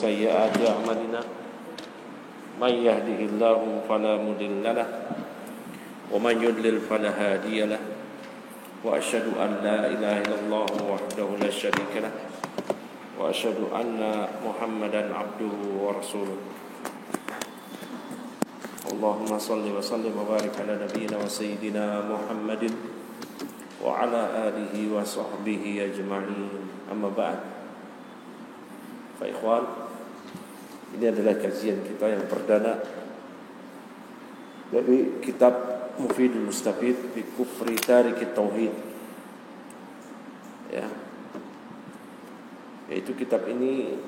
سيئات أعمالنا من يهده الله فلا مضل له ومن يضلل فلا هادي له وأشهد أن لا إله إلا الله وحده لا شريك له وأشهد أن محمدا عبده ورسوله اللهم صل وسلم وبارك على نبينا وسيدنا محمد وعلى آله وصحبه أجمعين أما بعد Ikhwan, ini adalah kajian kita yang perdana dari kitab Mufidul Mustafid fi Kufri Tarikit Tauhid. Ya. Yaitu kitab ini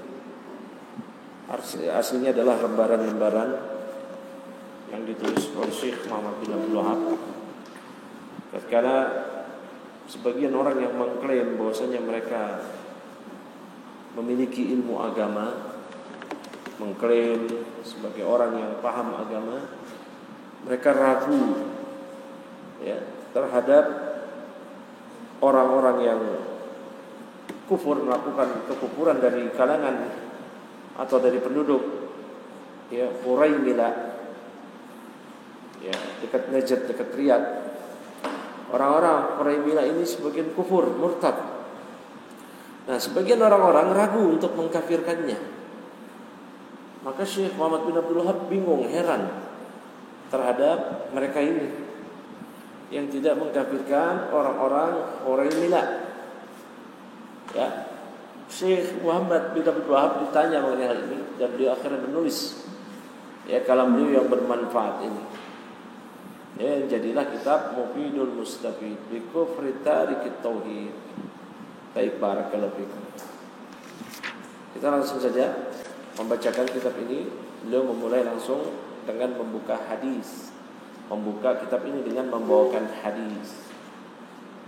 aslinya adalah lembaran-lembaran yang ditulis oleh Syekh Muhammad bin Abdul Wahab. Karena sebagian orang yang mengklaim bahwasanya mereka memiliki ilmu agama, mengklaim sebagai orang yang paham agama, mereka ragu ya terhadap orang-orang yang kufur, melakukan kekufuran dari kalangan atau dari penduduk ya Quraimila ya dekat Najd, dekat Riyadh. Orang-orang Quraimila ini sebagian kufur, murtad. Nah, sebagian orang-orang ragu untuk mengkafirkannya. Maka Syekh Muhammad bin Abdul Wahab bingung, heran terhadap mereka ini yang tidak mengkafirkan orang-orang Quraimila. Ya, Syekh Muhammad bin Abdul Wahab ditanya mengenai hal ini dan beliau akhirnya menulis ya kalam beliau yang bermanfaat ini. Ya, jadilah kitab Mufidul Mustafid fi Kufri Tarikit Tauhid. Baik, barakallahu fikum. Kita langsung saja membacakan kitab ini. Beliau memulai langsung dengan membuka hadis. Membuka kitab ini dengan membawakan hadis.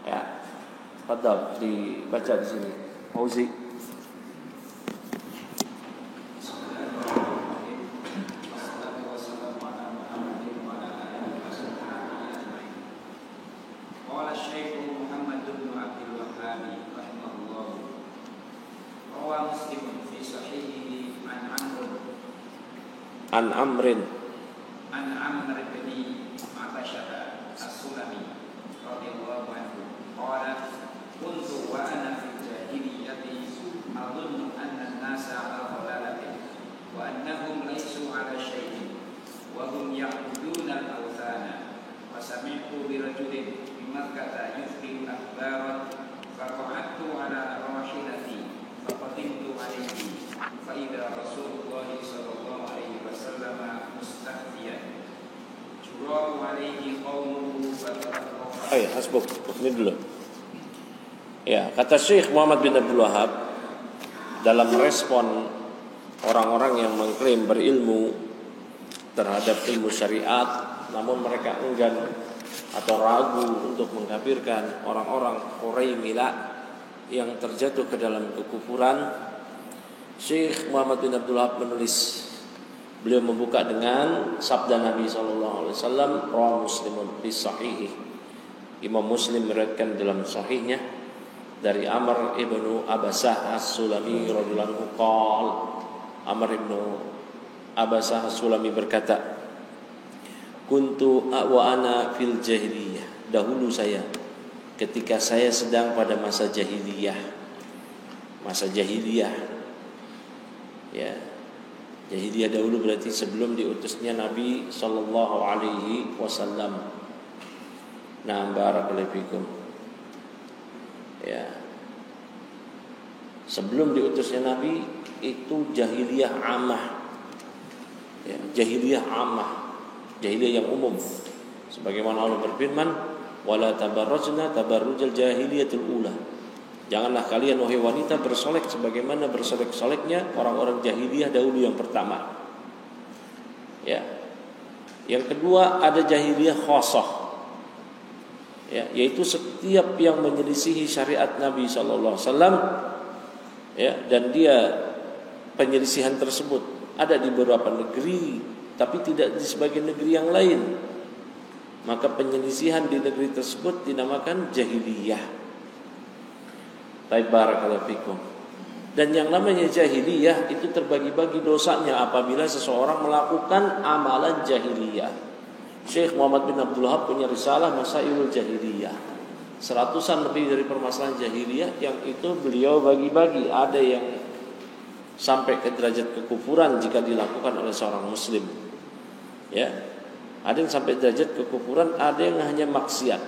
Ya. Fadhal dibaca di sini. Fauzi. An Amrin bin Abasyah As-Sulami radhiyallahu anhu qala kuntu wa ana fil jahiliyyati adunnu anna an-nasa 'ala dhalalatin wa annahum laysu 'ala syai'in wa hum ya'buduna al-awthana wa sami'tu bi rajulin bi Makkah yufti akhbaran fa qa'adtu 'ala rahilati fa qadimtu 'alayhi fa idza Rasulullah sallallahu alaihi wasallam mustahdiyan jurahu alaihi qaumuhu fa hasbuk ini dulu. Ya, kata Syekh Muhammad bin Abdul Wahab dalam respon orang-orang yang mengklaim berilmu terhadap ilmu syariat namun mereka enggan atau ragu untuk mengkafirkan orang-orang Quraimila yang terjatuh ke dalam kekufuran. Syekh Muhammad bin Abdul Wahab menulis, beliau membuka dengan sabda Nabi SAW, rawahu Muslimun fi sahihih. Imam Muslim meriwayatkan dalam sahihnya dari Amr ibnu Abasah As-Sulami radhiyallahu anhu qala, Amr ibnu Abasah As-Sulami berkata, kuntu wa ana fil jahiliyah, dahulu saya ketika saya sedang pada masa jahiliyah. Masa jahiliyah ya, jahiliyah dahulu berarti sebelum diutusnya Nabi sallallahu alaihi wasallam. Nah, barakallahu fikum. Ya. Sebelum diutusnya Nabi itu jahiliyah ammah. Ya, jahiliyah ammah. Jahiliyah yang umum. Sebagaimana Allah berfirman, "Wala tabarrajna tabarrujal jahiliyatul ula." Janganlah kalian wahai wanita bersolek sebagaimana bersolek-soleknya orang-orang jahiliyah dahulu yang pertama. Ya. Yang kedua ada jahiliyah khassah. Ya, yaitu setiap yang menyelisihi syariat Nabi sallallahu alaihi wasallam ya, dan dia penyelisihan tersebut ada di beberapa negeri tapi tidak di sebagian negeri yang lain, maka penyelisihan di negeri tersebut dinamakan jahiliyah. Baik, barakallahu fikum. Dan yang namanya jahiliyah itu terbagi-bagi dosanya apabila seseorang melakukan amalan jahiliyah. Syekh Muhammad bin Abdul Wahab punya risalah Masailul Jahiliyah. 100-an lebih dari permasalahan jahiliyah yang itu beliau bagi-bagi. Ada yang sampai ke derajat kekufuran jika dilakukan oleh seorang muslim. Ya. Ada yang sampai derajat kekufuran, ada yang hanya maksiat.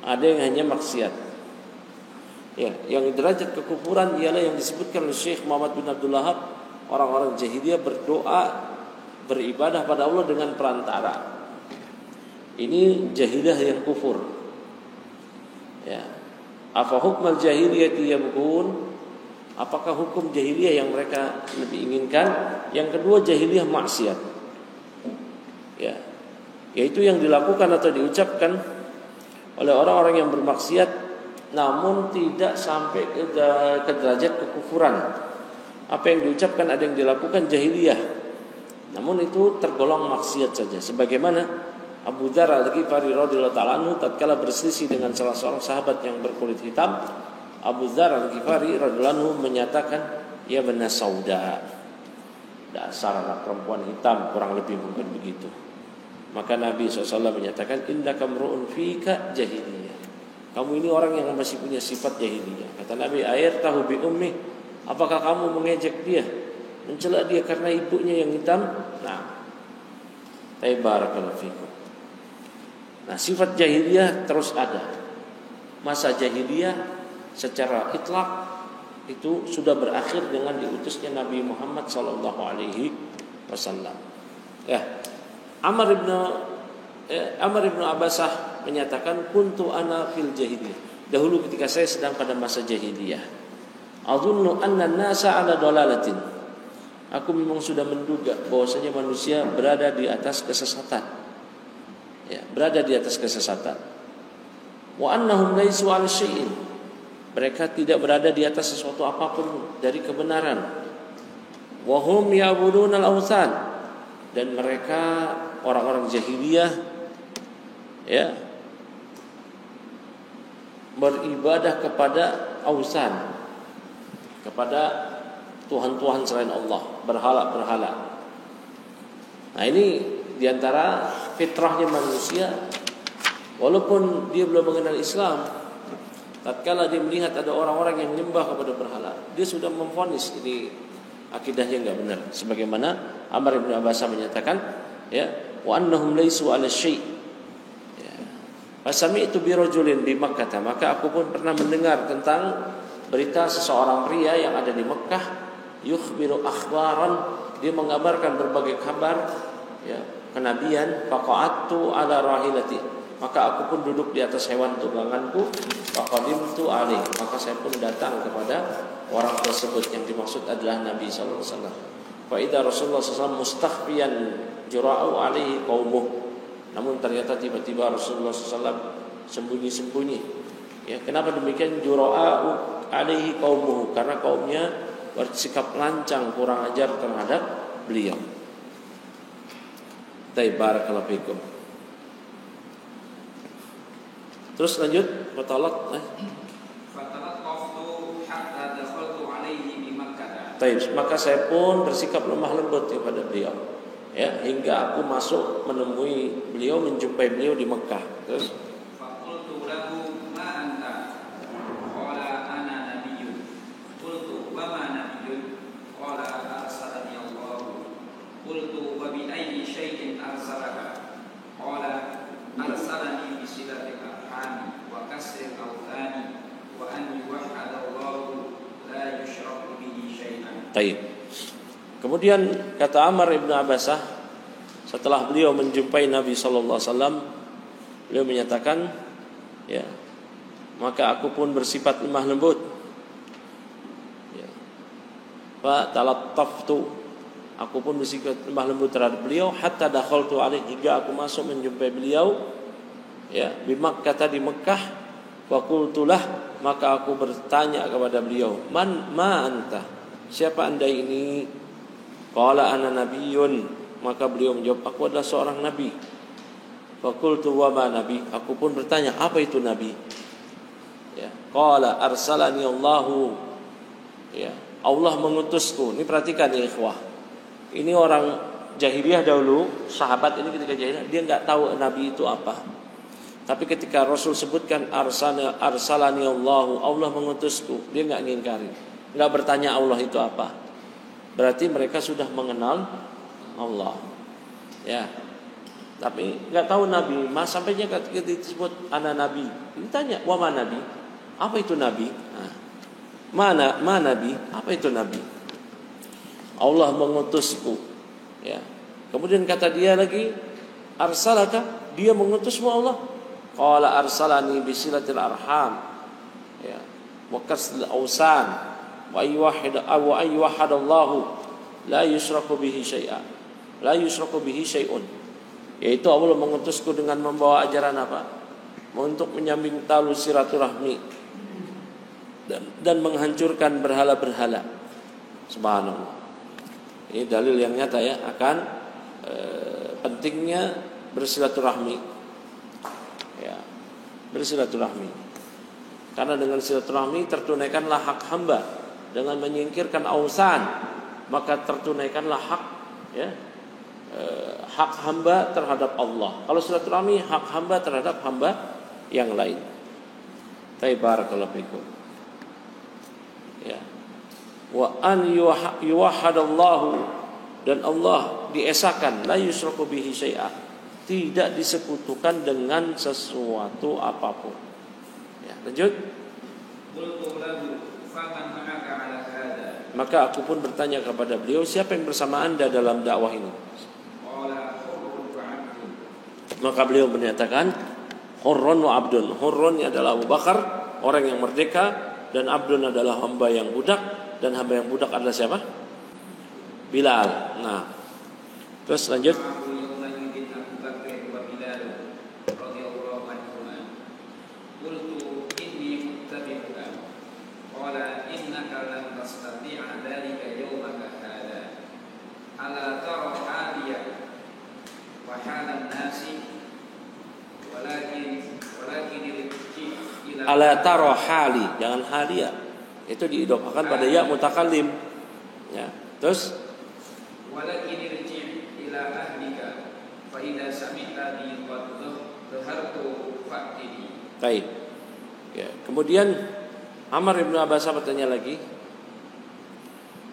Ada yang hanya maksiat. Ya, yang derajat kekufuran ialah yang disebutkan oleh Syekh Muhammad bin Abdul Wahab, orang-orang jahiliyah berdoa, beribadah pada Allah dengan perantara. Ini jahiliyah yang kufur. Ya. Afa hukmal jahiliyati yabghun? Apakah hukum jahiliyah yang mereka lebih inginkan? Yang kedua jahiliyah maksiat. Ya. Yaitu yang dilakukan atau diucapkan oleh orang-orang yang bermaksiat namun tidak sampai ke derajat kekufuran. Apa yang diucapkan ada yang dilakukan jahiliyah, namun itu tergolong maksiat saja. Sebagaimana Abu Dzar Al-Ghifari radhiyallahu ta'ala anhu tatkala berselisih dengan salah seorang sahabat yang berkulit hitam, Abu Dzar Al-Ghifari radhiyallahu anhu menyatakan, "Ya bana sauda." Dasar anak perempuan hitam, kurang lebih mungkin begitu. Maka Nabi SAW menyatakan, "Innaka mru'un fika jahiliyah." Kamu ini orang yang masih punya sifat jahiliyah. Kata Nabi, "Ayat tahu bi ummi." Apakah kamu mengejek dia, mencela dia karena ibunya yang hitam? Nah, barakallahu fikum. Nah, sifat jahiliyah terus ada. Masa jahiliyah secara itlak itu sudah berakhir dengan diutusnya Nabi Muhammad sallallahu alaihi wasallam. Ya. Amr ibn Abbasah menyatakan, kuntu ana fil jahiliyah. Dahulu ketika saya sedang pada masa jahiliyah, adzunnu anna an-nasa ala dalalatin. Aku memang sudah menduga bahwasanya manusia berada di atas kesesatan. Ya, berada di atas kesesatan. Wa annahum laisu 'ala syai'in. Mereka tidak berada di atas sesuatu apapun dari kebenaran. Wa hum ya'buduna al-awthan. Dan mereka orang-orang jahiliyah ya beribadah kepada ausan, kepada tuhan-tuhan selain Allah, berhala-berhala. Nah, ini diantara fitrahnya manusia. Walaupun dia belum mengenal Islam, tatkala dia melihat ada orang-orang yang menyembah kepada berhala, dia sudah memvonis ini akidahnya enggak benar. Sebagaimana Amr bin Abbasah menyatakan, ya, wa annahum laisu 'ala syai'. Fasami'tu bi rajulin bi Makkah, maka aku pun pernah mendengar tentang berita seseorang pria yang ada di Mekah, yukhbiru akhbaran, dia mengabarkan berbagai kabar ya kenabian. Faqa'attu 'ala rahilati, maka aku pun duduk di atas hewan tungganganku. Faqadimtu 'alaihi, maka saya pun datang kepada orang tersebut, yang dimaksud adalah Nabi sallallahu alaihi wasallam. Fa idza Rasulullah sallallahu alaihi wasallam mustakhfiyan jura'u 'alaihi qaumuh. Namun ternyata tiba-tiba Rasulullah SAW sembunyi-sembunyi. Ya, kenapa demikian? Jura'u alaihi qaumuhu, karena kaumnya bersikap lancang, kurang ajar terhadap beliau. Barakallahu fikum. Terus lanjut, fatalat qaftu hatta dakhaltu alaihi bi Makkah. Maka saya pun bersikap lemah lembut kepada beliau. Ya, hingga aku masuk menemui beliau, menjumpai beliau di Mekah. Terus faqultu lahu ma anta? Qala ana nabiyyun. Qultu wa ma nabiyyun? Qala arsalani Allah. Qultu wa bi ayyi syai'in arsalaka? Qala arsalani bi silatil arham wa kasril awthani wa an yuwahhada Allah la yusyraku bihi syai'an. Baik. Kemudian kata Amr ibn Abbasah, setelah beliau menjumpai Nabi sallallahu alaihi wasallam, beliau menyatakan, ya, maka aku pun bersifat lemah lembut. Ya. Fa talattaftu, aku pun bersifat lemah lembut terhadap beliau hatta dakhaltu alaihi, hingga aku masuk menjumpai beliau ya di Makkah, di Mekah. Wa qultulah, maka aku bertanya kepada beliau, man ma anta? Siapa Anda ini? Qala ana nabiyyun, maka beliau menjawab, aku adalah seorang nabi. Faqultu wa ma nabi? Aku pun bertanya, apa itu nabi? Ya, qala arsalani Allahu Ya, Allah mengutusku. Ini perhatikan ya ikhwah. Ini orang jahiliyah dahulu, sahabat ini ketika jahiliyah dia nggak tahu Nabi itu apa. Tapi ketika Rasul sebutkan arsalani Allah mengutusku, dia nggak ngingkari, nggak bertanya Allah itu apa. Berarti mereka sudah mengenal Allah. Ya. Tapi nggak tahu Nabi. Mas sampainya ketika disebut ana Nabi, ditanya, "Wa ma Nabi?" Apa itu Nabi? Nah, mana Nabi? Apa itu Nabi? Allah mengutusku. Ya. Kemudian kata dia lagi, arsalaka? Dia mengutusmu Allah? Qala arsalani bisilatil arham. Ya. Wa kasl awsan wa ayyuhadallahu la yusraku bihi syai'a. La yusraku bihi syai'un. Yaitu Allah mengutusku dengan membawa ajaran apa? Untuk menyambing tali silaturahmi dan menghancurkan berhala-berhala. Subhanallah. Ini dalil yang nyata ya akan pentingnya bersilaturahmi. Ya, bersilaturahmi. Karena dengan silaturahmi tertunaikanlah hak hamba. Dengan menyingkirkan ausan, maka tertunaikanlah hak ya, hak hamba terhadap Allah. Kalau silaturahmi hak hamba terhadap hamba yang lain. Barakallahu fikum. Ya. Wa an yuwahhadallahu, dan Allah diesakan, la yusraku bihi syai'a, tidak disekutukan dengan sesuatu apapun. Ya, lanjut. Maka aku pun bertanya kepada beliau, siapa yang bersama Anda dalam dakwah ini? Maka beliau menyatakan, Hurrun wa Abdun. Hurrun adalah Abu Bakar, orang yang merdeka, dan Abdun adalah hamba yang budak, dan hamba yang budak adalah siapa? Bilal. Nah, terus lanjut. Ala taro hali, jangan halia. Itu diidophakan pada ya mutakallim. Ya. Terus walakin irji' ila ahlika fa idza sami'ta bi qad dhahartu fa'tini. Baik. Ya, kemudian Amr bin Abbas bertanya lagi,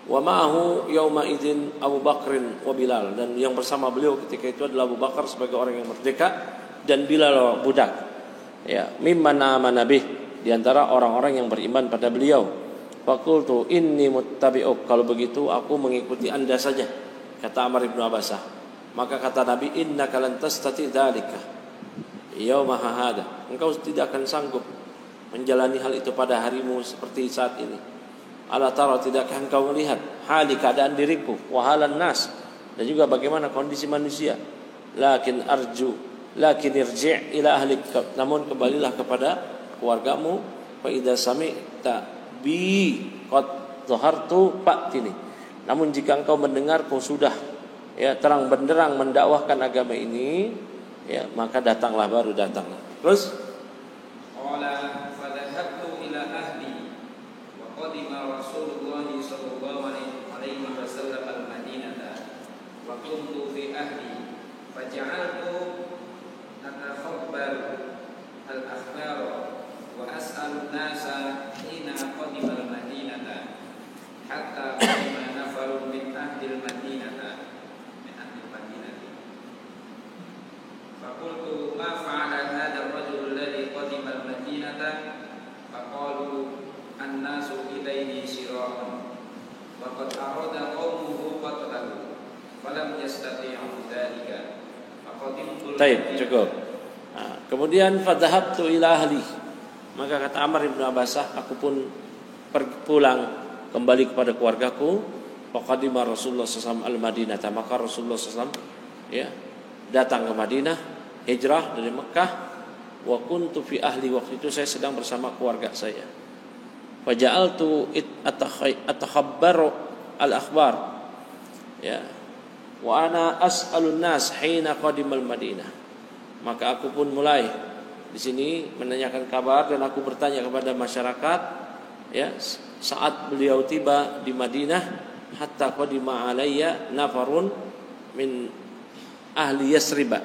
wa ma'ahu yauma idzin Abu Bakrin wa Bilal, dan yang bersama beliau ketika itu adalah Abu Bakar sebagai orang yang merdeka dan Bilal budak. Ya, mimman amana bih, di antara orang-orang yang beriman pada beliau. Faqultu inni muttabi'uk, kalau begitu aku mengikuti Anda saja, kata Amr bin Abbas. Maka kata Nabi, innaka lan tastati dzalika yauma hada, engkau tidak akan sanggup menjalani hal itu pada harimu seperti saat ini. Ala tara, tidakkah engkau melihat hali keadaan diriku, wahalan nas, dan juga bagaimana kondisi manusia. Lakin irji' ila ahlik, namun kembalilah kepada keluargamu. Fa idza sami'ta bi qad dhahartu fa'tini, namun jika engkau mendengarku sudah ya terang benderang mendakwahkan agama ini, ya maka datanglah, baru datanglah. Terus qala fa dhahabtu ila ahli wa qadima Rasulullah sallallahu alaihi wasallam al-Madinah wa kuntu fi ahli faja'altu atakhabbar al-akhbar wa as'alu an-nasa hina qadima al-Madinah hatta qadima nafarun min ahli al-Madinah faqultu ma fa'ala hadha ar-rajul alladhi qadima al-Madinah faqalu an-nasu ilayhi sira'un wa qad arada qaumuhu qatlahu falam yastati'u dhalika. Baik, cukup. Nah, kemudian fadhahabtu ila ahli, maka kata Amr bin Abbas, aku pun pulang kembali kepada keluargaku. Faqadima Rasulullah SAW al-Madinah, maka Rasulullah SAW ya datang ke Madinah, hijrah dari Mekah. Wa kuntu fi ahli, waktu itu saya sedang bersama keluarga saya. Faja'altu atakhabbaru al-akhbar, ya, wa ana as'alun nas hina qadimal Madinah, maka aku pun mulai di sini menanyakan kabar dan aku bertanya kepada masyarakat ya saat beliau tiba di Madinah, hatta qadima alayya nafarun min ahli Yasrib,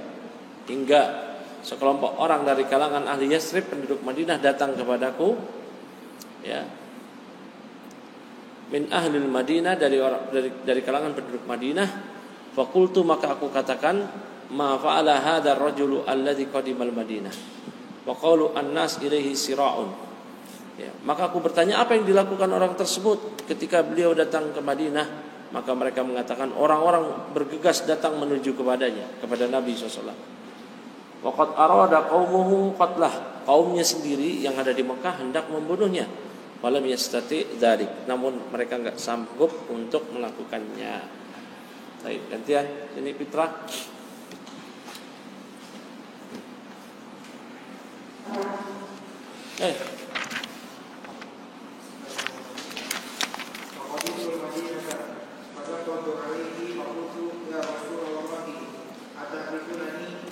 hingga sekelompok orang dari kalangan ahli Yasrib penduduk Madinah datang kepadaku, ya, min ahli Madinah, dari kalangan penduduk Madinah. Faqultu, maka aku katakan, ma fa'ala hadzal rajulu alladzi qadimal Madinah wa qalu an-nas ilaihi sira'un. Ya, maka aku bertanya, apa yang dilakukan orang tersebut ketika beliau datang ke Madinah? Maka mereka mengatakan, orang-orang bergegas datang menuju kepadanya, kepada Nabi SAW. Waqad arada qaumuhu qatlah, kaumnya sendiri yang ada di Mekah hendak membunuhnya. Walam yastati dzalik, namun mereka enggak sanggup untuk melakukannya. Baik, gantian ini Fitra.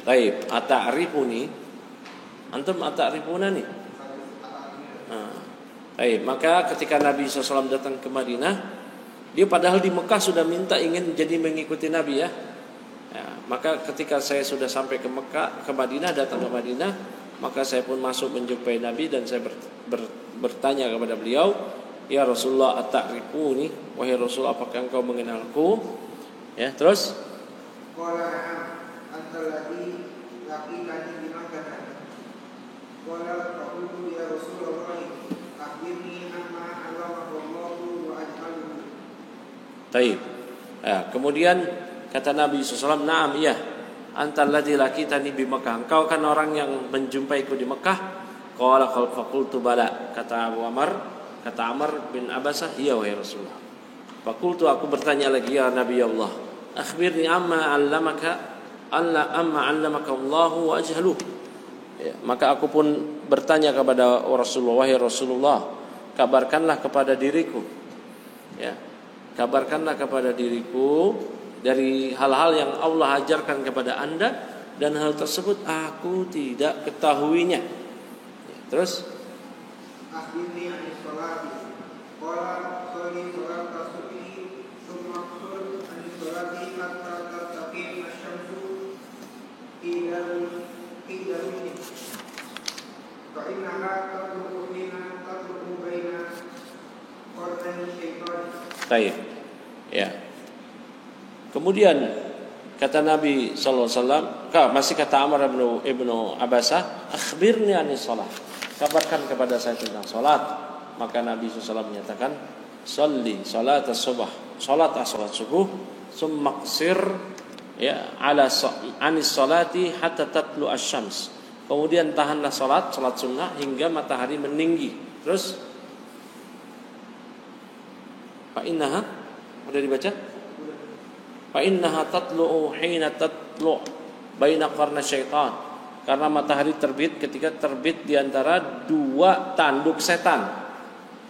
Baik, ata'rifuni. Antum ata'rifunani? Baik, maka ketika Nabi SAW datang ke Madinah, dia padahal di Mekah sudah minta ingin jadi mengikuti Nabi, ya. Maka ketika saya sudah sampai ke Mekah, ke Madinah, datang ke Madinah, maka saya pun masuk menjumpai Nabi dan saya bertanya kepada beliau, ya Rasulullah, ata'rifuni, wahai Rasul, apakah engkau mengenalku? Ya, terus Taib. Ya, kemudian kata Nabi SAW, "Na'am, iya. Antal ladzi laqitani bi Makkah." Engkau kan orang yang menjumpaiku di Mekah. Qala faqultu bala. Kata Amr bin Abasah, "Iya wahai Rasulullah." Faqultu, aku bertanya lagi, ya Nabi Allah, akhbirni amma 'allamaka Allah wa ajhaluh. Ya, maka aku pun bertanya kepada Rasulullah, wahai Rasulullah, kabarkanlah kepada diriku, ya, kabarkanlah kepada diriku dari hal-hal yang Allah ajarkan kepada Anda, dan hal tersebut aku tidak ketahuinya. Ya, terus akhirni anis salati qala sholli salata subhi thumma qul anis salati hatta tattaqi asy-syamsu ila fa innaha tatlu'u baina qarnayn syaitan. Baik. Ya. Kemudian kata Nabi sallallahu alaihi wasallam, masih kata Amr ibnu Abasah, akhbirni anis shalah. Kabarkan kepada saya tentang salat. Maka Nabi SAW menyatakan, sholli salat as-subh, salat subuh, summa qsir ya ala anis salati hatta tatlu asy-syams. Kemudian tahanlah salat sunnah hingga matahari meninggi. Terus fa innaha, sudah dibaca? Fa innaha tatlu'u hina tatlu' baina qarna syaitan. Karena matahari terbit ketika terbit di antara dua tanduk setan.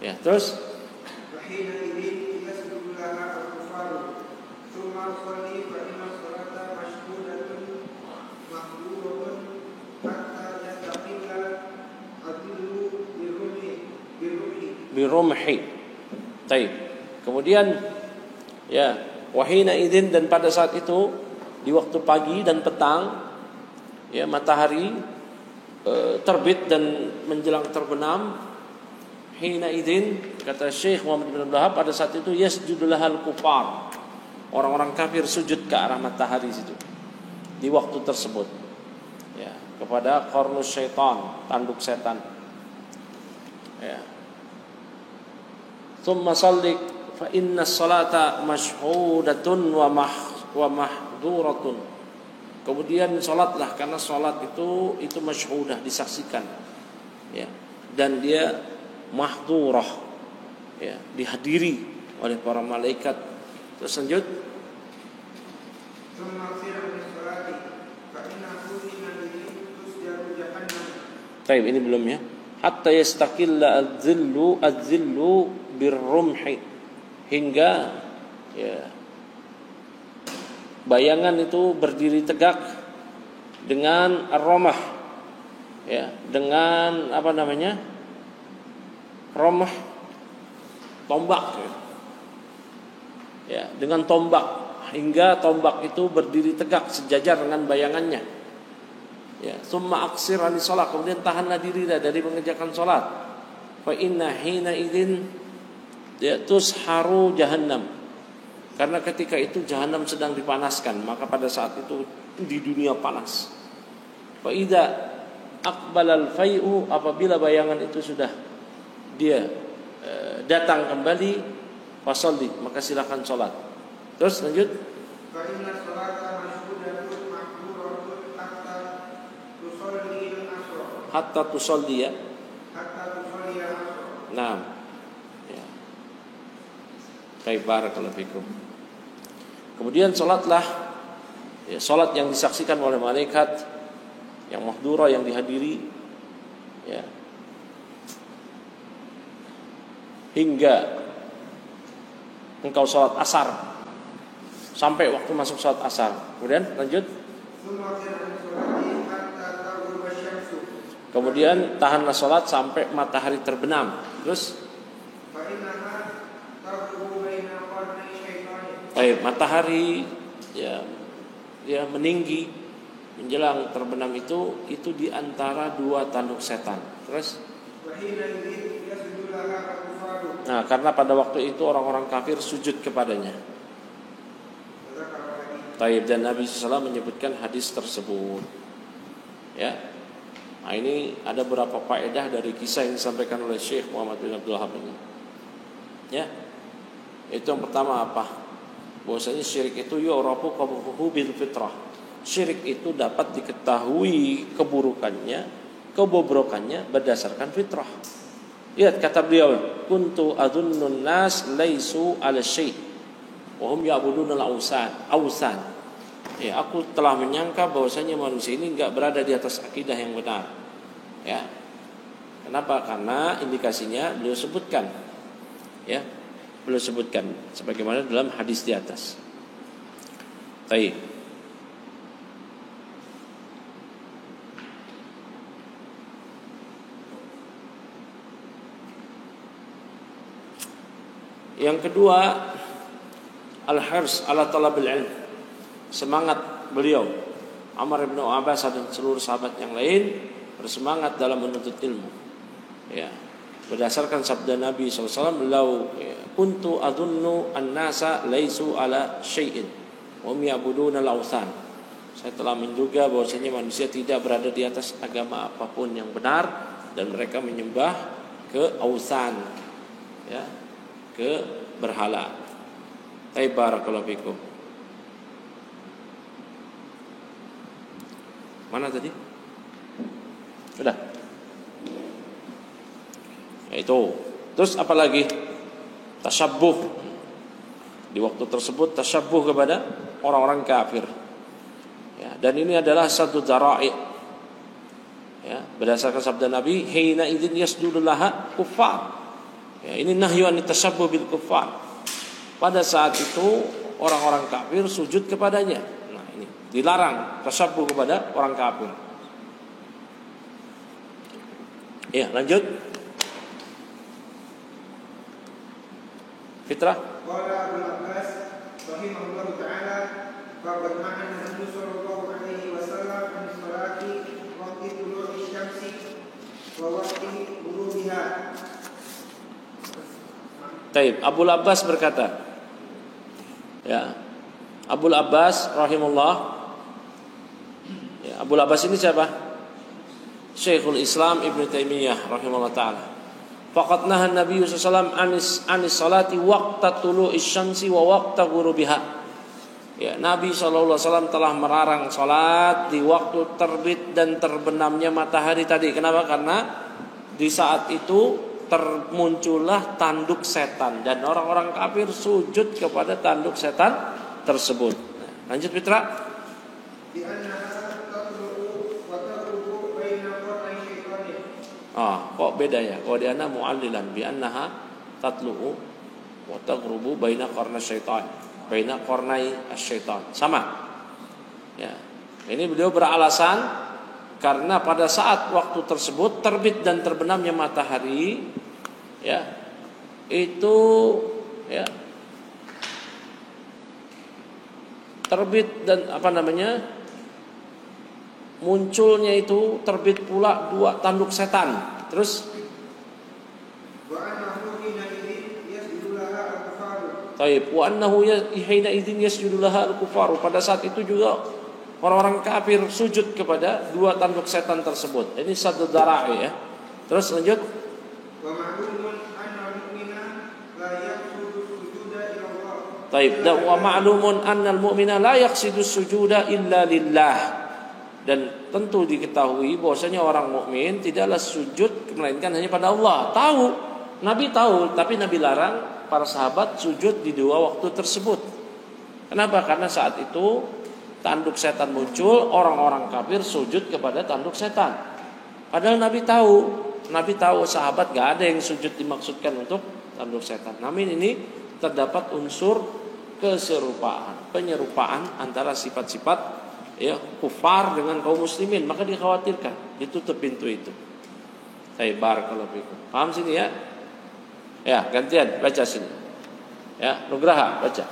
Ya, terus birumhi. Baik. Kemudian ya, wahina idzin, dan pada saat itu di waktu pagi dan petang, ya, matahari terbit dan menjelang terbenam. Hina idzin, kata Syekh Muhammad bin Abdul Wahab, pada saat itu yasjudu lahal kufar, orang-orang kafir sujud ke arah matahari situ di waktu tersebut, ya, kepada qarnus syaitan, tanduk setan. Ya. Tsumma shalli fa inna sholata mashhudatun wa mahduratun. Kemudian salatlah, karena salat itu masyhudah, disaksikan, ya, dan dia mahdurah, ya, dihadiri oleh para malaikat. Terus lanjut, baik, ini belum, ya. Hatta yastaqilla adzillu birrumhi, hingga ya bayangan itu berdiri tegak dengan ar-ramah, ya, dengan apa namanya, ramah, tombak. Ya, dengan tombak hingga tombak itu berdiri tegak sejajar dengan bayangannya. Ya, summa aksir anis salat, kemudian tahanlah diri dari mengerjakan salat. Fa inna hina idzin tusharu jahannam. Karena ketika itu jahanam sedang dipanaskan, maka pada saat itu di dunia panas. Fa idza aqbalal fai'u, apabila bayangan itu sudah dia datang kembali, fasalli, maka silakan salat. Terus lanjut. Fa inna salata mashhudatun ma'muratun hatta tusalli ya. Nah, ya. Baik, barakallahu fikum. Kemudian salatlah, ya, salat yang disaksikan oleh malaikat, yang mahdura, yang dihadiri, ya, hingga engkau salat asar, sampai waktu masuk salat asar. Kemudian lanjut. Kemudian tahanlah salat sampai matahari terbenam. Terus matahari ya meninggi menjelang terbenam itu di antara dua tanduk setan. Terus nah, karena pada waktu itu orang-orang kafir sujud kepadanya. Taib, dan Nabi SAW menyebutkan hadis tersebut. Ya. Nah, ini ada beberapa faedah dari kisah yang disampaikan oleh Syekh Muhammad bin Abdul Wahab ini. Ya. Itu yang pertama apa? Bahwasanya syirik itu yu'rafu qabuhu bil fitrah. Syirik itu dapat diketahui keburukannya, kebobrokannya berdasarkan fitrah. Lihat kata beliau, kuntu adzunnun nas laisu ala syai' wa hum ya'buduna al-awsan. Ya, aku telah menyangka bahwasanya manusia ini enggak berada di atas akidah yang benar. Ya. Kenapa? Karena indikasinya beliau sebutkan. Ya. Beliau sebutkan sebagaimana dalam hadis di atas. Baik. Yang kedua, al-hirs ala talabil ilm. Semangat beliau, Amr bin Abbas dan seluruh sahabat yang lain bersemangat dalam menuntut ilmu. Ya, berdasarkan sabda Nabi SAW, "Lau kuntu adunnu an-nasa laisu ala syai'in wa hum ya'buduna al-awthan." Saya telah menduga bahwasanya manusia tidak berada di atas agama apapun yang benar dan mereka menyembah ke awthan, ya, ke berhala. Barakallahu fikum. Mana tadi? Sudah. Itu. Terus apa lagi? Tasyabbuh. Di waktu tersebut tasyabbuh kepada orang-orang kafir. Ya, dan ini adalah satu dzara'i. Ya, berdasarkan sabda Nabi, "Hina idzin yasjudu laha kuffar." Ya, ini nahyu an tasyabbuh bil kuffar. Pada saat itu orang-orang kafir sujud kepadanya. Dilarang tasyabbuh kepada orang kafir. Ya, lanjut. Fitrah. Qala Abu Abbas rahimahullahu taala, faqad ma'ana Nabi sallallahu alaihi wasallam an salati waqti tulu'i syamsi wa waqti ghurubiha. Taib, Abu Abbas berkata. Ya. Abu Abbas rahimahullah. Ya, Abu Abbas ini siapa? Syekhul Islam Ibnu Taimiyah rahimahullah taala. Faqad nahan Nabi sallallahu alaihi wasallam anis salati waqta tulu'is syamsi wa waqta ghurubiha. Ya, Nabi sallallahu alaihi wasallam telah melarang salat di waktu terbit dan terbenamnya matahari tadi. Kenapa? Karena di saat itu termuncullah tanduk setan dan orang-orang kafir sujud kepada tanduk setan tersebut. Lanjut Fitra. Kok beda ya? Kalau di ana mu'allilan bi annaha tatlu'u wa taghrubu baina qarna syaitan, baina qarnai asyaitan. Sama. Ya. Ini beliau beralasan karena pada saat waktu tersebut terbit dan terbenamnya matahari, ya, itu ya terbit dan munculnya itu terbit pula dua tanduk setan. Terus Taib wa annahu hina idzin yasjudu laha al-kufaru. Pada saat itu juga orang-orang kafir sujud kepada dua tanduk setan tersebut. Ini satu dara'i ya. Terus lanjut. Wa ma'lumun anna al-mu'mina la yaqsidu sujuda ila Allah. Taib, wa ma'lumun anna al-mu'mina la yaqsidu sujuda illa lillah. Dan tentu diketahui bahwasanya orang mukmin tidaklah sujud melainkan hanya pada Allah. Tahu, Nabi tahu, tapi Nabi larang para sahabat sujud di dua waktu tersebut. Kenapa? Karena saat itu tanduk setan muncul, orang-orang kafir sujud kepada tanduk setan. Padahal Nabi tahu sahabat gak ada yang sujud dimaksudkan untuk tanduk setan. Namun ini terdapat unsur keserupaan, penyerupaan antara sifat-sifat ya kufar dengan kaum muslimin, maka dikhawatirkan ditutup pintu itu. Baik, barakallahu fikum. Paham sini ya? Ya, gantian baca sini. Ya, Nugraha baca.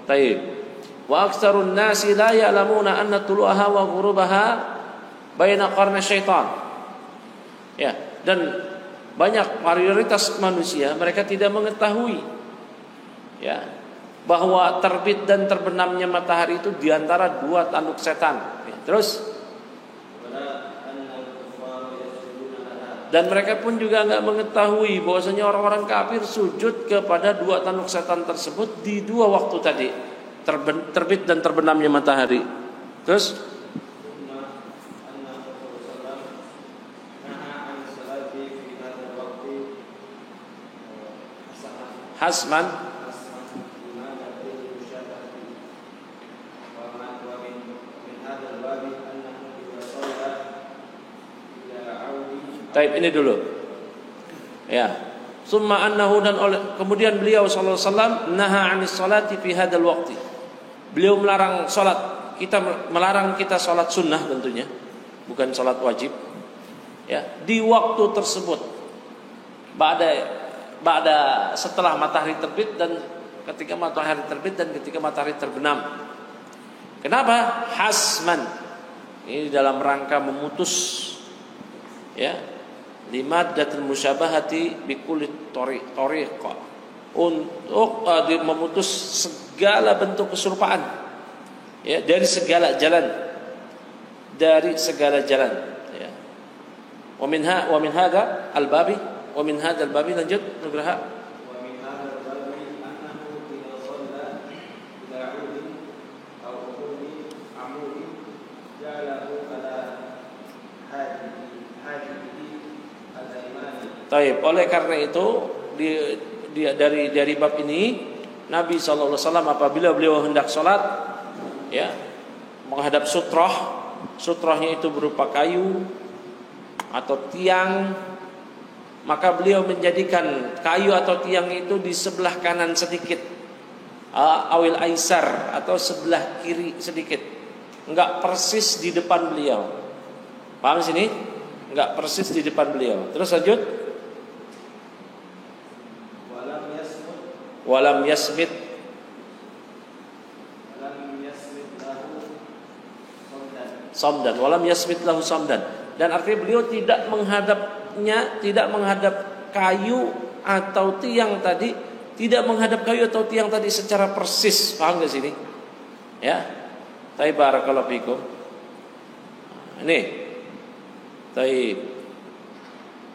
Baik. Wa aktsarun nasi la ya'lamuna anna tulu'aha wa ghurubaha baina qarna syaitan. Ya, dan banyak mayoritas manusia mereka tidak mengetahui ya bahwa terbit dan terbenamnya matahari itu diantara dua tanduk setan. Ya, terus dan mereka pun juga nggak mengetahui bahwasanya orang-orang kafir sujud kepada dua tanduk setan tersebut di dua waktu tadi, terbit dan terbenamnya matahari. Terus hasman Taib ini dulu. Ya. Summa annahu dan kemudian beliau sallallahu alaihi wasallam naha 'anis salati fi hadzal waqti. Beliau melarang salat. Melarang kita salat sunnah tentunya, bukan salat wajib. Ya, di waktu tersebut. Setelah matahari terbit dan ketika matahari terbit dan ketika matahari terbenam. Kenapa? Hasman. Ini dalam rangka memutus ya limaddatul musyabahati bikulli tariqa, untuk memutus segala bentuk keserupaan ya dari segala jalan ya. Wa min hadza al-babi lanjut Nugraha. Wa min hadza al-babi annahu idza shalla ila 'udin aw qawli amudi ja'alahu ala hadihi. Taib. Oleh karena itu dari bab ini Nabi sallallahu alaihi wasallam apabila beliau hendak salat ya menghadap sutrahnya itu berupa kayu atau tiang, maka beliau menjadikan kayu atau tiang itu di sebelah kanan sedikit, awil aisar atau sebelah kiri sedikit, enggak persis di depan beliau. Paham sini? Enggak persis di depan beliau. Terus lanjut. Walam yasmit samdan. Walam yasmit lahu samdan. Dan artinya beliau tidak menghadap kayu atau tiang tadi, secara persis. Paham enggak sini? Ya. Taib, barakallahu fikum. Ini Taib.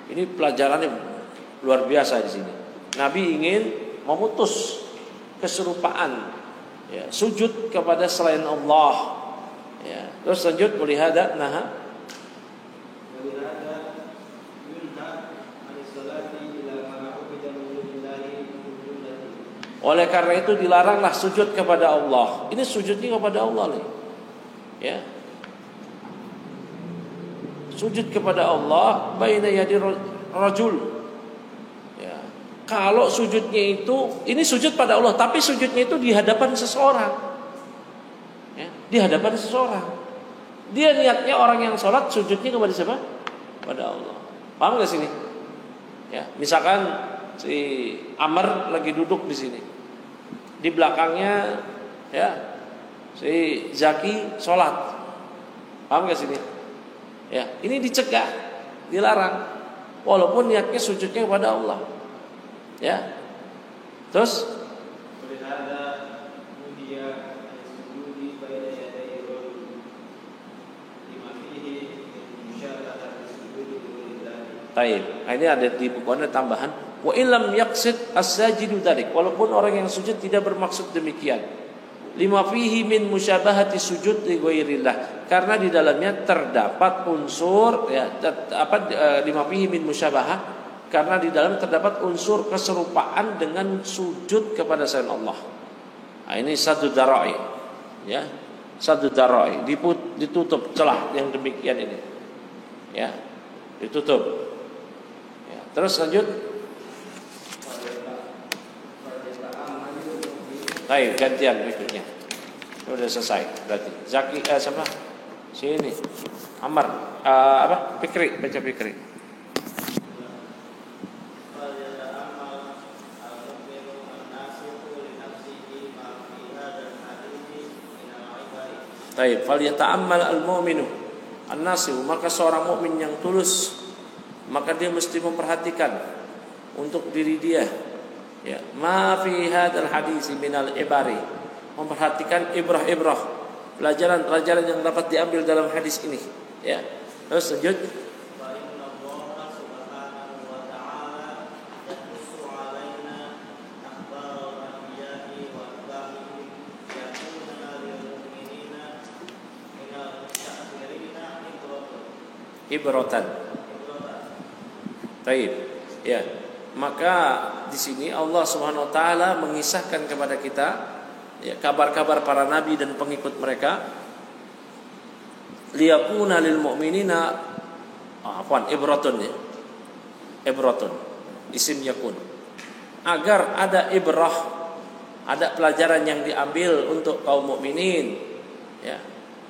Ini pelajarannya luar biasa di sini. Nabi ingin memutus keserupaan ya, sujud kepada selain Allah ya. Terus lanjut mulihada naha oleh karena itu dilaranglah sujud kepada Allah. Ini sujudnya kepada Allah nih ya, sujud kepada Allah baina yadi rajul ya, kalau sujudnya itu, ini sujud pada Allah, tapi sujudnya itu di hadapan seseorang, ya, di hadapan seseorang. Dia niatnya orang yang sholat, sujudnya kepada siapa? Pada Allah. Paham gak sini? Ya, misalkan si Amr lagi duduk di sini, di belakangnya, ya, si Zaki sholat. Paham gak sini? Ya, ini dicegah, dilarang, walaupun niatnya sujudnya kepada Allah. Ya, terus taib. Ini ada di buku ada tambahan wa illam yaqsid as-sajidu dzalik, walaupun orang yang sujud tidak bermaksud demikian. Lima fihi min musyabahati sujud li ghairillah, karena di dalamnya terdapat unsur lima fihi min musyabahah, karena di dalam terdapat unsur keserupaan dengan sujud kepada selain Allah. Nah, ini satu darai, ya, satu darai, ditutup celah yang demikian ini, ya, ditutup. Ya, terus lanjut. Baik, gantian berikutnya. Sudah selesai berarti. Zaki siapa? Sini. Amar Fikri, baca Fikri. Baik, fal yata'ammal al-mu'minu an-nasihu, maka seorang mukmin yang tulus maka dia mesti memperhatikan untuk diri dia, ya, ma fi hadzal hadis minal ibari, memperhatikan ibrah-ibrah, pelajaran-pelajaran yang dapat diambil dalam hadis ini, ya. Terus lanjut. Ibratan. Baik. Ya. Maka di sini Allah Subhanahu wa taala mengisahkan kepada kita, ya, kabar-kabar para nabi dan pengikut mereka. Liyakuna lil mu'minina ibratun, ya. Ibratun. Isim yakun. Agar ada ibrah, ada pelajaran yang diambil untuk kaum mukminin, ya.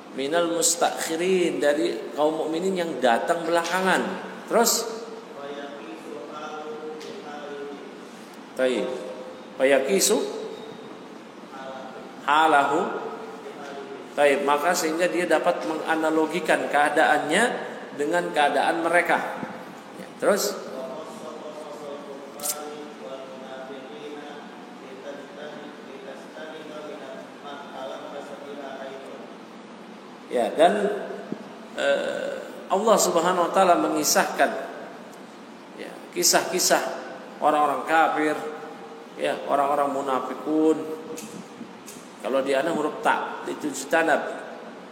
Minal mustakhirin, dari kaum mukminin yang datang belakangan. Terus baik, fayakisu halahu. Baik, maka sehingga dia dapat menganalogikan keadaannya dengan keadaan mereka. Ya, terus ya, dan Allah Subhanahu wa taala mengisahkan, ya, kisah-kisah orang-orang kafir, ya, orang-orang munafikun. Kalau di ana huruf ta, itu jitanab,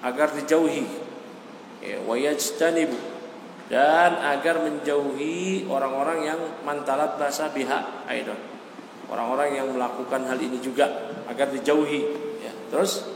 agar dijauhi, ya, wa yajtanibu, dan agar menjauhi orang-orang yang mantalat bahasa biha aidan, orang-orang yang melakukan hal ini juga agar dijauhi, ya. Terus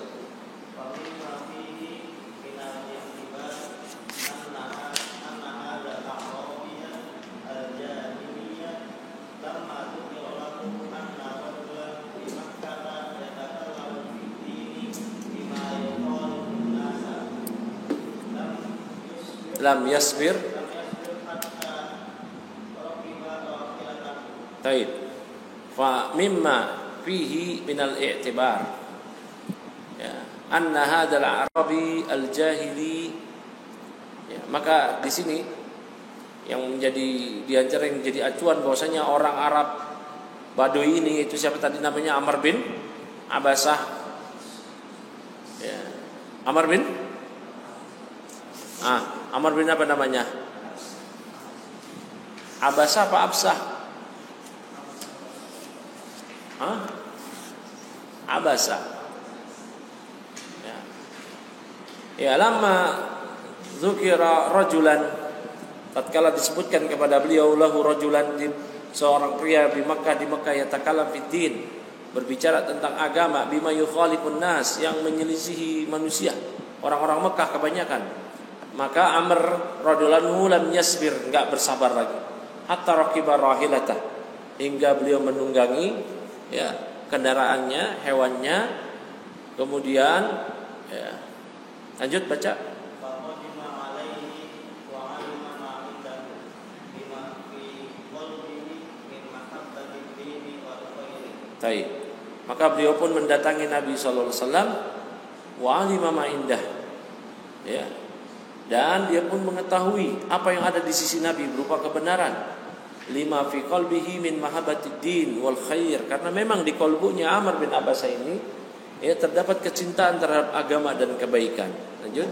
lam yasbir. Taib. Fa mimma fihi minal i'tibar, ya, anna hadzal arabi al-jahili, ya, maka di sini yang menjadi diantara yang menjadi acuan bahwasanya orang Arab Badui ini, itu siapa tadi namanya, Amr bin Abasah, ya. Amr bin apa namanya? Abasah apa Absah? Abasah. Ya, lama dzukira rajulan, tatkala disebutkan kepada beliau, lahu rajulan, seorang pria di Makkah yatakalam fiddin, berbicara tentang agama, bima yukhalifun nas, yang menyelisihi manusia, orang-orang Mekah kebanyakan. Maka Amr radhiyallahu anhu lam yasbir, enggak bersabar lagi, hatta raqiba rahilatah, hingga beliau menunggangi ya kendaraannya, hewannya. Kemudian ya, lanjut baca. Baik. Maka beliau pun mendatangi Nabi sallallahu alaihi wasallam wa alima ma indah. Ya. Dan dia pun mengetahui apa yang ada di sisi Nabi berupa kebenaran. Lima fi qalbihi min mahabbatid din wal khair, karena memang di kalbunya Amr bin Abbas ini ya terdapat kecintaan terhadap agama dan kebaikan. Lanjut.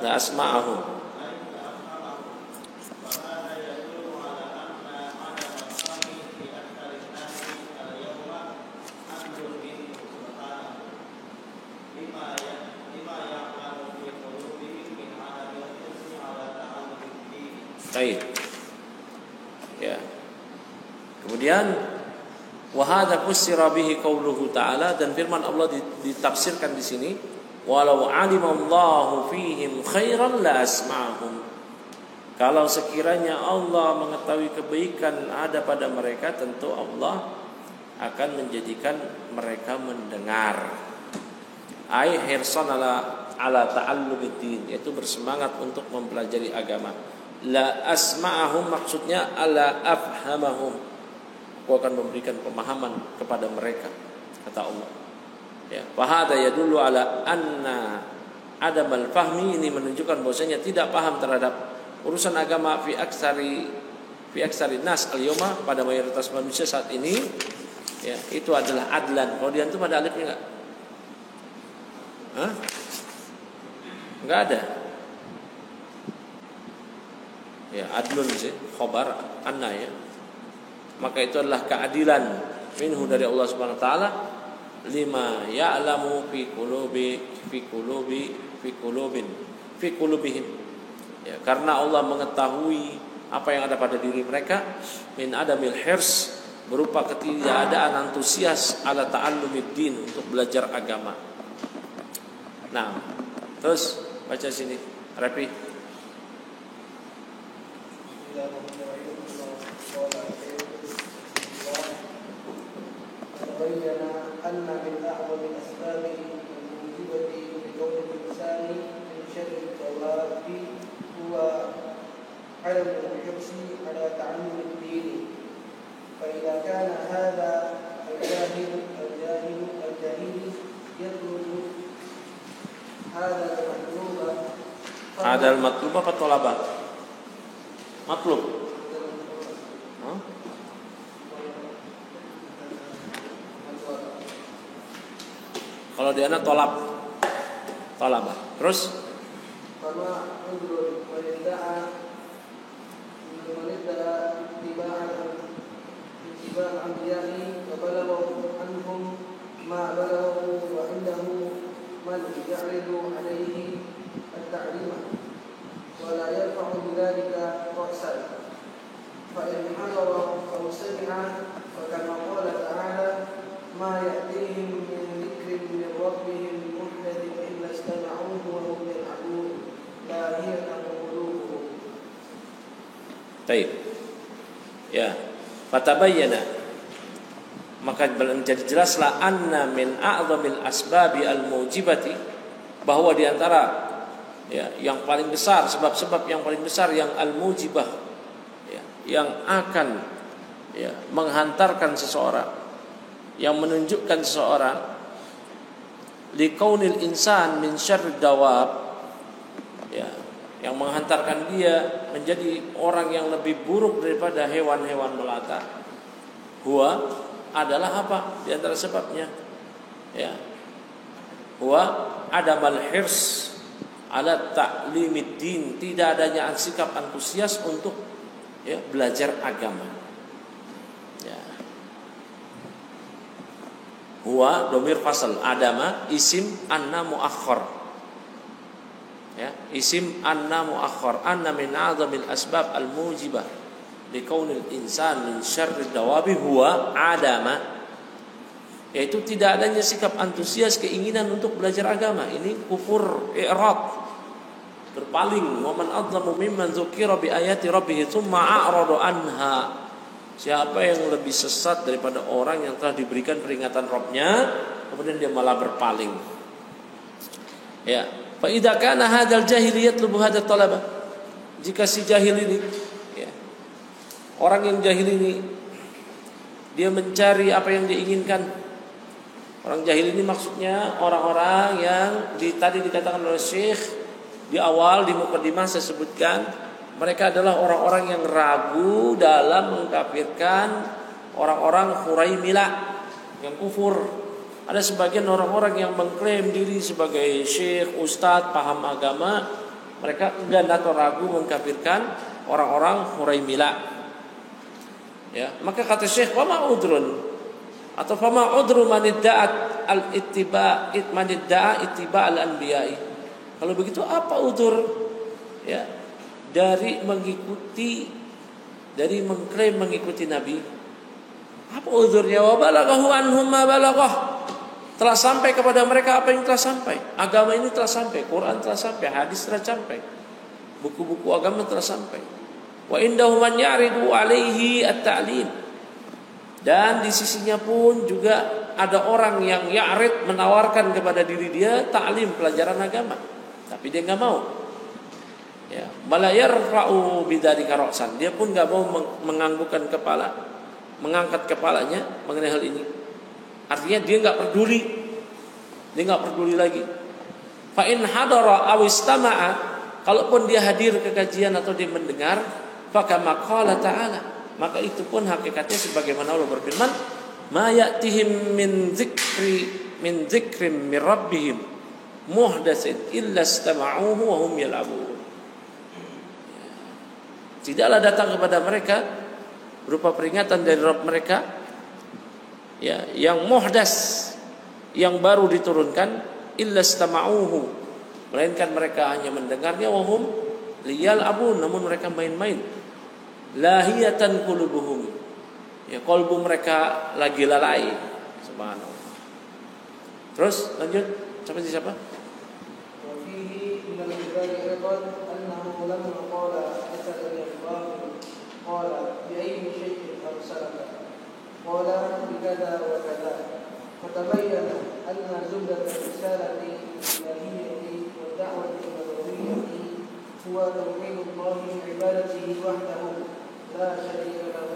La asma'ahum. Baik. Ya. Kemudian wa hadza fusira bihi qauluhu ta'ala, dan firman Allah ditafsirkan di sini, walau alimallahu fihim khairan la asma'ahum. Kalau sekiranya Allah mengetahui kebaikan ada pada mereka, tentu Allah akan menjadikan mereka mendengar. Ai hirsan ala ta'allumid din, yaitu bersemangat untuk mempelajari agama. La asma'ahum maksudnya ala afhamahum, aku akan memberikan pemahaman kepada mereka, kata Allah. Ya, fahada yadullu ala anna adamal fahmi, ini menunjukkan bahwasanya tidak paham terhadap urusan agama fi aksari nas al-yawma, pada mayoritas manusia saat ini, ya, itu adalah adlan. Kalau di antum ada alifnya enggak? Hah? Enggak ada. Ya, adlun sih, khobar anna ya. Maka itu adalah keadilan minhu dari Allah Subhanahu wa taala, lima ya'lamu fi qulubihim. Ya, karena Allah mengetahui apa yang ada pada diri mereka, min adamil hirs, berupa ketiadaan antusias ala ta'allumid din, untuk belajar agama. Nah, terus baca sini, Rapi. تبين أن من أعظم الأسباب الموجبة لكون الإنسان من شر الدواب هو عدم الحرص على تعلم الدين. فإذا كان هذا الجاهل يطلب هذا المطلوب apa tolabat? Matlub. Kalau di anak tolabah. Terus ولا يرفع بذلك رأسا فإن حضر أو سمع فكما قال تعالى ما يأتيهم من ذكر من ربهم محدث إلا استمعوه وهم يلعبون لاهية قلوبهم. Baik. Ya, fatabayyana, maka menjadi jelaslah anna min a'zamil asbabi al-mujibati, bahwa di antara ya yang paling besar, sebab-sebab yang paling besar yang al-mujibah, ya, yang akan ya menghantarkan seseorang, yang menunjukkan seseorang liqaunil insan min syarrid dawab, ya, yang menghantarkan dia menjadi orang yang lebih buruk daripada hewan-hewan melata. Huwa adalah apa? Di antara sebabnya, ya, huwa adamal hirs ala ta'limid din, tidak adanya sikap antusias untuk ya belajar agama. Ya. Huwa domir fasal, adama isim anna muakhkhar. Ya, isim anna muakhkhar, anna min a'zamil asbab al-mujibah li kaunil insan min syarrid dawabi huwa adama. yaitu tidak adanya sikap antusias, keinginan untuk belajar agama. Ini kufur i'rad, berpaling. Wa man adzlamu mimman dzukira bi ayati rabbih tsumma a'rada anha. Siapa yang lebih sesat daripada orang yang telah diberikan peringatan Rabb-nya kemudian dia malah berpaling. Ya, fa idza kana hadzal jahil yatlubu hadzal talaba. Jika si jahil ini, ya, orang yang jahil ini dia mencari apa yang diinginkan. Orang jahil ini maksudnya orang-orang yang tadi dikatakan oleh Syekh di awal di mukadimah saya sebutkan, mereka adalah orang-orang yang ragu dalam mengkafirkan orang-orang Khuraimilah yang kufur. Ada sebagian orang-orang yang mengklaim diri sebagai syekh, ustadz, paham agama, mereka enggan atau ragu mengkafirkan orang-orang Khuraimilah. Ya, maka kata Syekh, wa ma'udrun atau fama udru manidda'at al-ittiba' manidda'a ittiba' al-anbiya'i. Kalau begitu apa udur, ya, dari mengklaim mengikuti Nabi? Apa udurnya? Wa balaghahu anhum ma balaghah. Telah sampai kepada mereka apa yang telah sampai. Agama ini telah sampai, Quran telah sampai, hadis telah sampai, buku-buku agama telah sampai. Wa indahum man ya'ridu alaihi at-ta'lim. Dan di sisinya pun juga ada orang yang ya'rid, menawarkan kepada diri dia ta'lim, pelajaran agama, tapi dia enggak mau. Ya, bala yarfa'u bidzalika ra'san. Dia pun enggak mau menganggukkan kepala, mengangkat kepalanya mengenai hal ini. Artinya dia enggak peduli. Dia enggak peduli lagi. Fa in hadara aw istama'a, kalaupun dia hadir ke kajian atau dia mendengar, fa kama qala ta'ala, maka itu pun hakikatnya sebagaimana Allah berfirman, ma ya'tihim min dzikrin min rabbihim muhdatsin illa istama'uhu wa hum yal'abun. Tidaklah datang kepada mereka berupa peringatan dari Rabb mereka, ya, yang muhdas, yang baru diturunkan, illa istama'uhu, melainkan mereka hanya mendengarnya, wa hum liyal'abun, namun mereka main-main. Lahiyatan qulubuhum, ya, kalbu mereka lagi lalai. Subhanallah. Terus lanjut, sampai siapa? Wa fihi min al-ibadi aidan annahu lamma qala atadani Allah qala bi ayyi shay'in arsalaka qala bi kadza wa kadza fatabayyana anna zubdat risalati ilahiyyati wa da'wati nabawiyyati huwa tauhidullah min ibadatihi wahdahu لا شريك له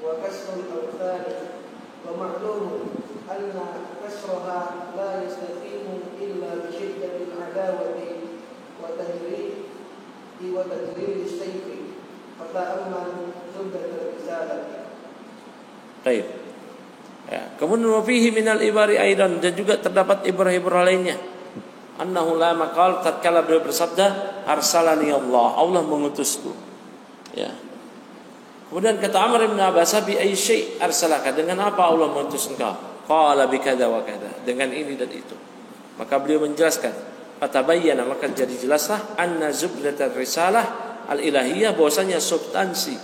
وكسر الأوثان ومعلوم أن كسرها لا يستقيم إلا بشدة العداوة وتجريد السيف فتأمل زبدة الرسالة. Baik. Ya, kemudian wafihi minal ibari aidan, dan juga terdapat ibrah-ibrah lainnya. Annahu la maqal, tatkala beliau bersabda, arsalani Allah mengutusku. Ya. Kemudian kata Amr bin Abbas, bi ayyi syai' arsalaka, dengan apa Allah mengutus engkau? Qala bi kadza wa kadza, dengan ini dan itu. Maka beliau menjelaskan, fatabayyana, maka jadi jelaslah anna zubdatar risalah al-ilahiyah, bahwasanya substansi,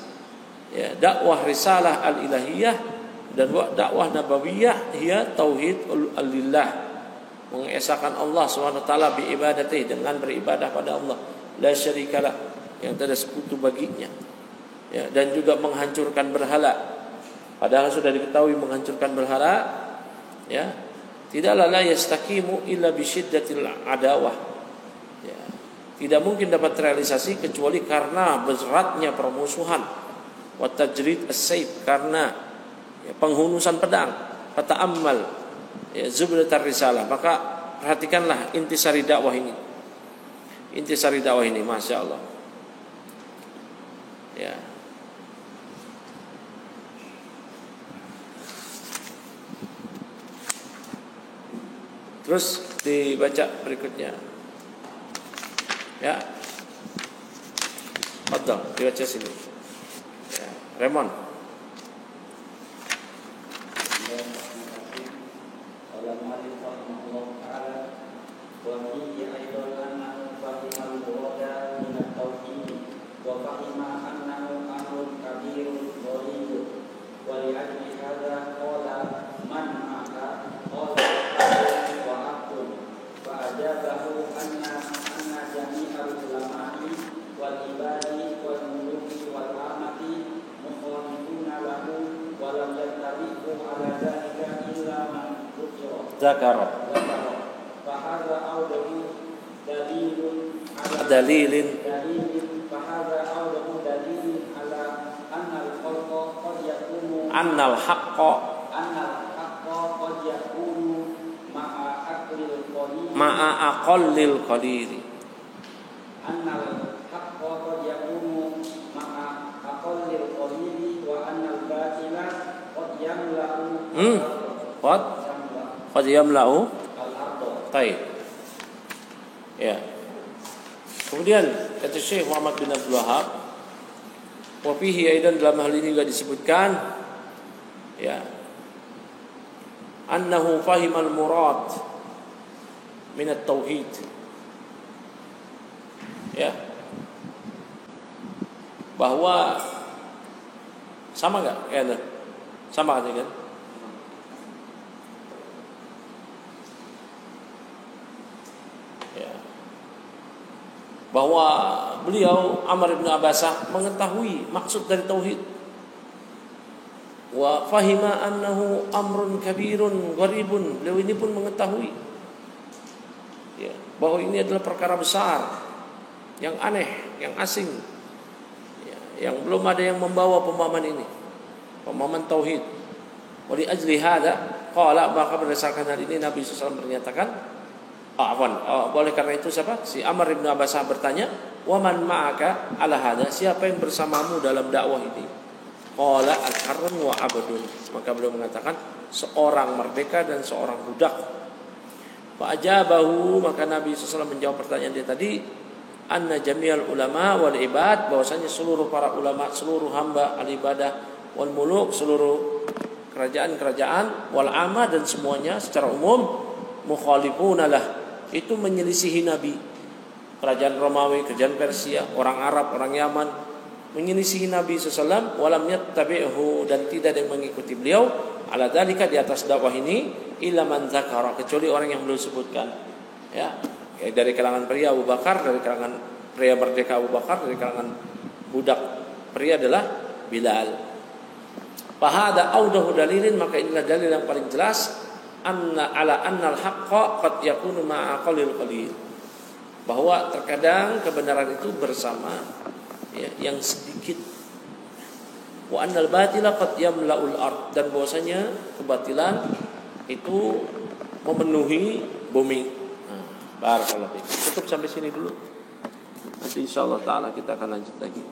ya, dakwah risalah al-ilahiyah dan dakwah nabawiyah, ia tauhid lillah, mengesahkan Allah SWT bi ibadatihi, dengan beribadah pada Allah, la syarikalah, yang tidak ada sekutu baginya. Ya, dan juga menghancurkan berhala. Padahal sudah diketahui menghancurkan berhala, ya, tidaklah la yastaqimu illa bi syiddatil adawah. Ya, tidak mungkin dapat terrealisasi kecuali karena beratnya permusuhan. Wa tajrid as-sayf, karena, ya, penghunusan pedang. Fata'ammal, ya, zubdatar risalah. Maka perhatikanlah intisari dakwah ini. Intisari dakwah ini, Masya Allah. Ya. Terus dibaca berikutnya. Ya. Betul, dibaca sini. Ya. Remon. dzakara. Fahadha audahu dalilun ala Dalilin fahadha audahu dalilin ala annal haqqa qad yakunu annal haqqa qad yakunu ma'a aqallil qalili. annal haqqa qad yakunu ma'a aqallil qalili wa annal batila qad yamla'u Qad yamla'u. Baik. Ya. Kemudian kata Syekh Muhammad bin Abdul Wahhab, wa fihi aidan, dalam hal ini juga disebutkan ya, annahu fahimal murad min at-tauhid. Ya. Bahwa sama enggak? Ya, sama kan? Bahwa beliau Amr bin Abasah mengetahui maksud dari tauhid. Wa fahima annahu amrun kabirun gharibun. Beliau ini pun mengetahui ya, bahwa ini adalah perkara besar, yang aneh, yang asing ya, yang belum ada yang membawa pemahaman ini, pemahaman tauhid. Wa li ajli hada qala, maka berdasarkan hal ini Nabi SAW menyatakan, boleh karena itu siapa? Si Amr bin Abasah bertanya, "Wa man ma'aka ala hada?" Siapa yang bersamamu dalam dakwah ini? Qala al-harrun wa abdun. Maka beliau mengatakan seorang merdeka dan seorang budak. Fa ajabahu, maka Nabi SAW menjawab pertanyaan dia tadi, anna jami'al ulama wal ibad, bahwasanya seluruh para ulama, seluruh hamba al-ibadah, wal muluk, seluruh kerajaan-kerajaan, wal amah, dan semuanya secara umum, mukhalifuna lah, itu menyelisihi Nabi. Kerajaan Romawi, kerajaan Persia, orang Arab, orang Yaman menyelisihi Nabi SAW, walam yattabi'hu, dan tidak ada yang mengikuti beliau ala dzalika, di atas dakwah ini, illa man dzakara, kecuali orang yang beliau sebutkan ya, dari kalangan pria Abu Bakar, dari kalangan pria merdeka Abu Bakar, dari kalangan budak pria adalah Bilal. Fahada audahu dalilin, maka inilah dalil yang paling jelas annal haqqa qad yakunu ma'a qalil qalil, bahwa terkadang kebenaran itu bersama ya, yang sedikit. Wa annal batila qad yamla'ul ard, dan bahwasanya kebatilan itu memenuhi bumi. Barakallahu fiik. Cukup sampai sini dulu. Nanti insyaallah taala kita akan lanjut lagi.